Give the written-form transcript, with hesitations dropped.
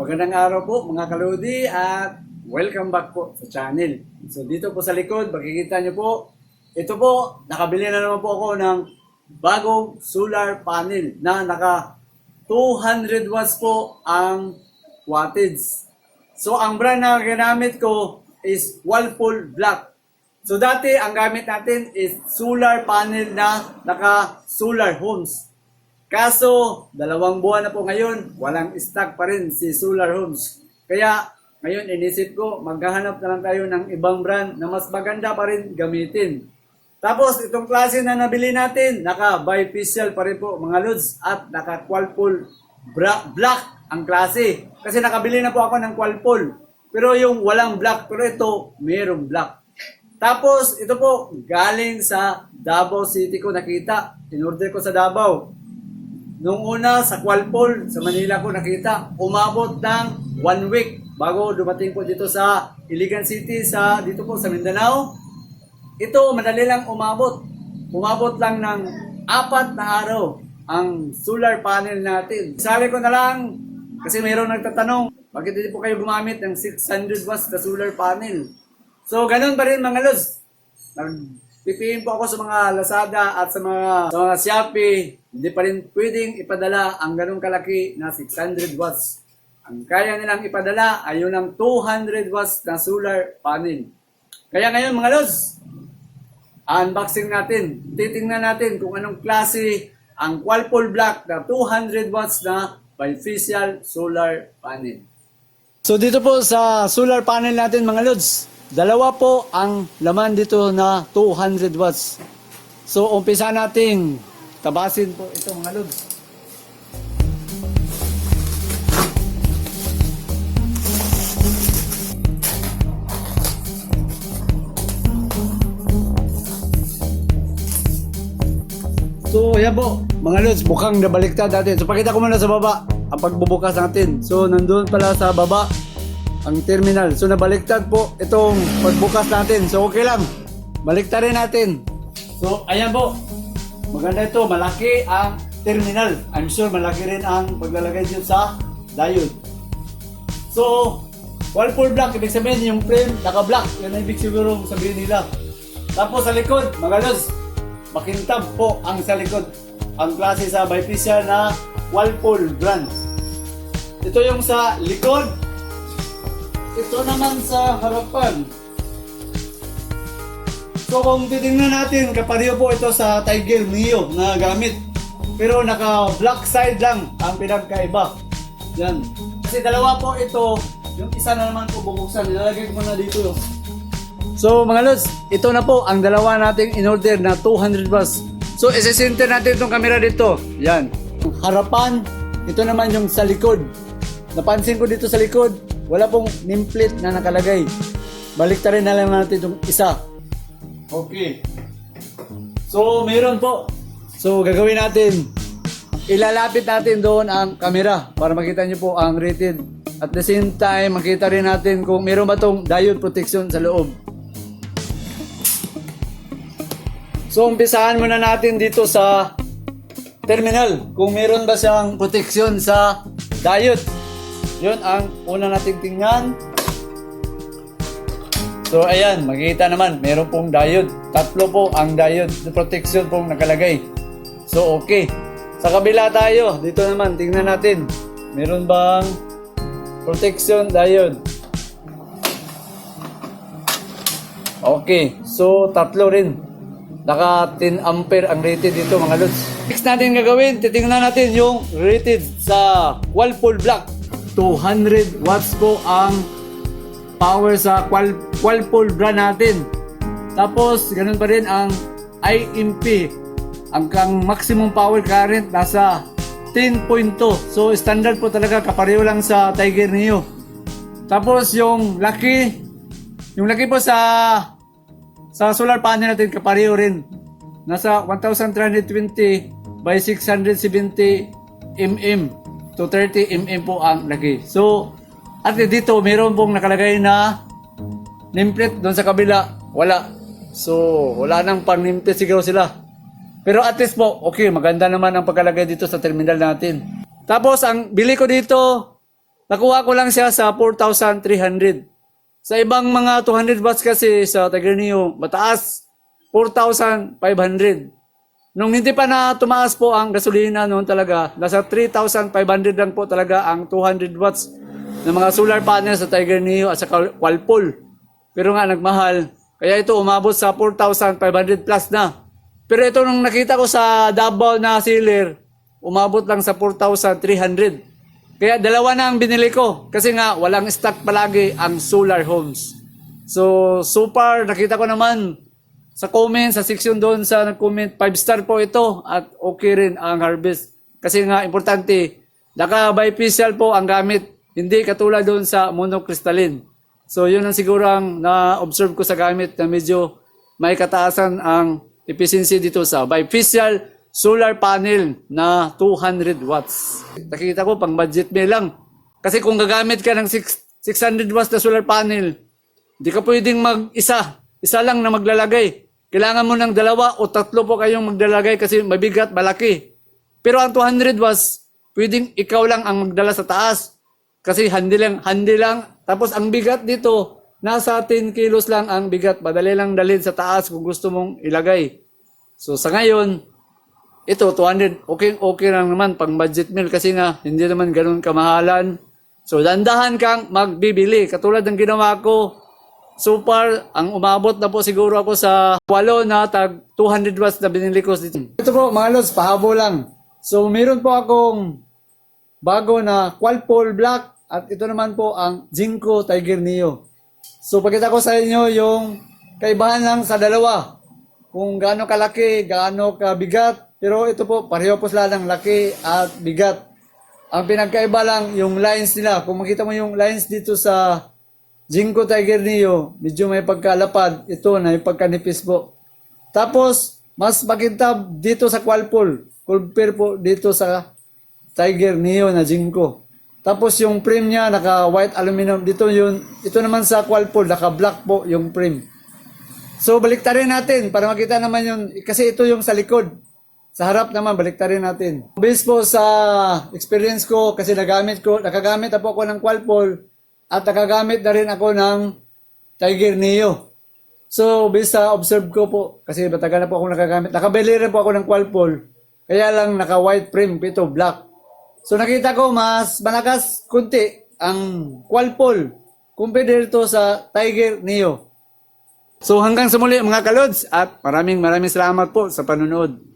Magandang araw po mga kaludi at welcome back po sa channel. So dito po sa likod, makikita nyo po, ito po, nakabili na naman po ako ng bagong solar panel na naka 200 watts po ang wattage. So ang brand na ginamit ko is Whirlpool Black. So dati ang gamit natin is solar panel na naka solar homes. Kaso, 2 buwan na po ngayon, walang stock pa rin si Solar Homes. Kaya, ngayon inisip ko, maghahanap na lang tayo ng ibang brand na mas maganda pa rin gamitin. Tapos, itong klase na nabili natin, naka-bifacial pa rin po mga lods at naka-Whirlpool Black ang klase. Kasi nakabili na po ako ng Whirlpool. Pero yung walang black, pero ito, mayroong black. Tapos, ito po, galing sa Davao City ko nakita. In-order ko sa Davao. Nung una sa Whirlpool, sa Manila ko nakita, umabot ng 1 week bago dumating po dito sa Iligan City, dito po sa Mindanao. Ito, madali lang umabot. Umabot lang ng 4 na araw ang solar panel natin. Sabi ko na lang, kasi mayroong nagtatanong, bakit hindi po kayo gumamit ng 600 watts na solar panel? So, ganun pa rin mga lods. Pipiin po ako sa mga Lazada at sa mga Shopee, hindi pa rin pwedeng ipadala ang ganong kalaki na 600 watts. Ang kaya nilang ipadala ay yun ang 200 watts na solar panel. Kaya ngayon mga lods, unboxing natin. Titingnan natin kung anong klase ang Whirlpool Black na 200 watts na bifacial solar panel. So dito po sa solar panel natin mga lods, 2 po ang laman dito na 200 watts. So, umpisa nating tabasin po ito mga lods. So, yan po mga lods, mukhang nabaliktad natin. So, pakita ko muna sa baba ang pagbubukas natin. So, nandun pala sa baba ang terminal. So nabaliktad po itong pagbukas natin. So okay lang. Baliktarin natin. So ayan po. Maganda ito. Malaki ang terminal. I'm sure malaki rin ang paglalagay dito sa diode. So Whirlpool Black. Ibig sabihin yung frame naka-black. Yan ang ibig siguro sabihin nila. Tapos sa likod, mga lods, makintab po ang sa likod. Ang klase sa bifacial na Whirlpool brand. Ito yung sa likod. Ito naman sa harapan. So kung titingnan natin, kapareho po ito sa Tiger Neo na gamit. Pero naka black side lang ang pinagkaiba. Yan. Kasi 2 po ito, yung isa na naman po bubuksan. Nilalagay ko muna dito. So mga lods, ito na po ang 2 nating in-order na 200 watts. So isi-center natin itong camera dito. Yan. Harapan, ito naman yung sa likod. Napansin ko dito sa likod, wala pong nameplate na nakalagay. Baliktarin na lang natin itong isa. Okay. So, meron po. So, gagawin natin. Ilalapit natin doon ang camera para makita nyo po ang rated. At the same time, makita rin natin kung meron ba itong diode protection sa loob. So, umpisahan muna natin dito sa terminal. Kung meron ba siyang protection sa diode. Yun ang una nating tingnan. So ayan, makikita naman, meron pong diode. 3 po ang diode, protection pong nakalagay. So okay. Sa kabila tayo, dito naman, tingnan natin. Meron bang protection diode? Okay, so 3 rin. Naka 10 ampere ang rated dito mga lods. Next natin gagawin, titingnan natin yung rated sa Whirlpool Black. 200 watts po ang power sa Whirlpool brand natin. Tapos, ganun pa rin ang IMP. Ang maximum power current nasa 10.2. So, standard po talaga, kapareho lang sa Tiger Neo. Tapos, yung laki po sa solar panel natin, kapareho rin. Nasa 1320 by 670 mm. To 30 mm po ang laki. So, at dito, meron pong nakalagay na nameplate doon sa kabila. Wala. So, wala nang pang nameplate siguro sila. Pero at least po, okay, maganda naman ang pagkalagay dito sa terminal natin. Tapos, ang bili ko dito, nakuha ko lang siya sa 4,300. Sa ibang mga 200 watts kasi sa Tiger Neo, mataas, 4,500. Nung hindi pa na tumaas po ang gasolina noon talaga, nasa 3,500 lang po talaga ang 200 watts ng mga solar panels sa Tiger Neo at sa Qualpol. Pero nga nagmahal, kaya ito umabot sa 4,500 plus na. Pero ito nung nakita ko sa Davao na sealer, umabot lang sa 4,300. Kaya dalawa na ang binili ko kasi nga walang stock palagi ang solar homes. So far nakita ko naman sa comment, sa section doon sa nag-comment, 5-star po ito at okay rin ang harvest. Kasi nga importante, naka-bifacial po ang gamit, hindi katulad doon sa monocrystalline. So yun ang siguro ang na-observe ko sa gamit na medyo may kataasan ang efficiency dito sa bifacial solar panel na 200 watts. Nakikita ko pang budget meal lang. Kasi kung gagamit ka ng 600 watts na solar panel, hindi ka pwedeng isa lang na maglalagay. Kailangan mo ng 2 o 3 po kayong maglalagay kasi mabigat, malaki. Pero ang 200 watts, pwedeng ikaw lang ang magdala sa taas. Kasi handi lang. Tapos ang bigat dito, nasa 10 kilos lang ang bigat. Madali lang dalhin sa taas kung gusto mong ilagay. So sa ngayon, ito 200, okay lang naman pang budget meal kasi nga hindi naman ganoon kamahalan. So dandahan kang magbibili. Katulad ng ginawa ko, so far, ang umabot na po siguro ako sa 8 na tag 200 watts na binili ko dito. Ito po mga lods, pahabo lang. So meron po akong bago na Qualpol Black at ito naman po ang Jinko Tiger Neo. So pakita ko sa inyo yung kaibahan lang sa dalawa. Kung gaano kalaki, gaano kabigat. Pero ito po, pareho po sila ng laki at bigat. Ang pinagkaiba lang yung lines nila. Kung makita mo yung lines dito sa Jinko Tiger Neo, medyo may pagkalapad. Ito na yung pagkanipis po. Tapos, mas makintab dito sa Qualpol. Compare po dito sa Tiger Neo na Jinko. Tapos yung frame niya, naka white aluminum. Ito naman sa Qualpol, naka black po yung frame. So, baliktarin natin para makita naman yun. Kasi ito yung sa likod. Sa harap naman, baliktarin natin. Based po sa experience ko, kasi nakagamit na po ako ng Qualpol at nakagamit na rin ako ng Tiger Neo. So, based sa observe ko po, kasi matagal na po ako nakagamit. Nakabili rin po ako ng Qualpol. Kaya lang naka-white frame, ito black. So, nakita ko mas malakas kunti ang Qualpol compared dito sa Tiger Neo. So, hanggang sa muli mga kalods at maraming salamat po sa panonood.